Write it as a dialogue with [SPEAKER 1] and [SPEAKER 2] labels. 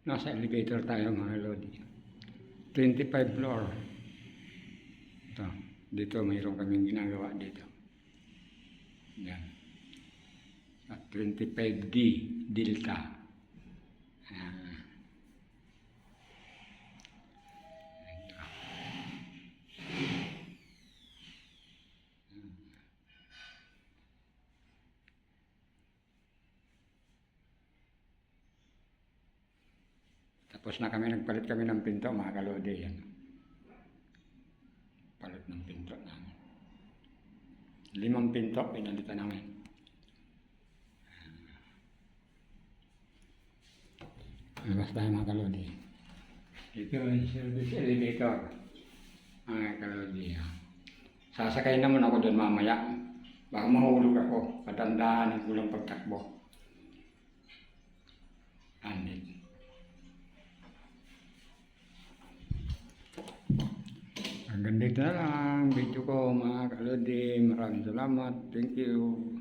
[SPEAKER 1] Nasa elevator tayo mga lodi. 25 floor. Ito. Dito mayroon kaming ginagawa dito. Yan. At 25D Delta. Tapos na kami, nagpalit kami ng pinto mga kalodi. Yan. Palit ng pinto namin. 5 pinto, pinalitan namin. Labas tayo mga kalodi. Ito yung service elevator. Mga kalodi. Sasakay naman ako doon mamaya. Baka mahulog ako. Patandaan ko lang pagtakbo. Andit. Hanggang dito na lang video ko mga kalodi. Maraming salamat. Thank you.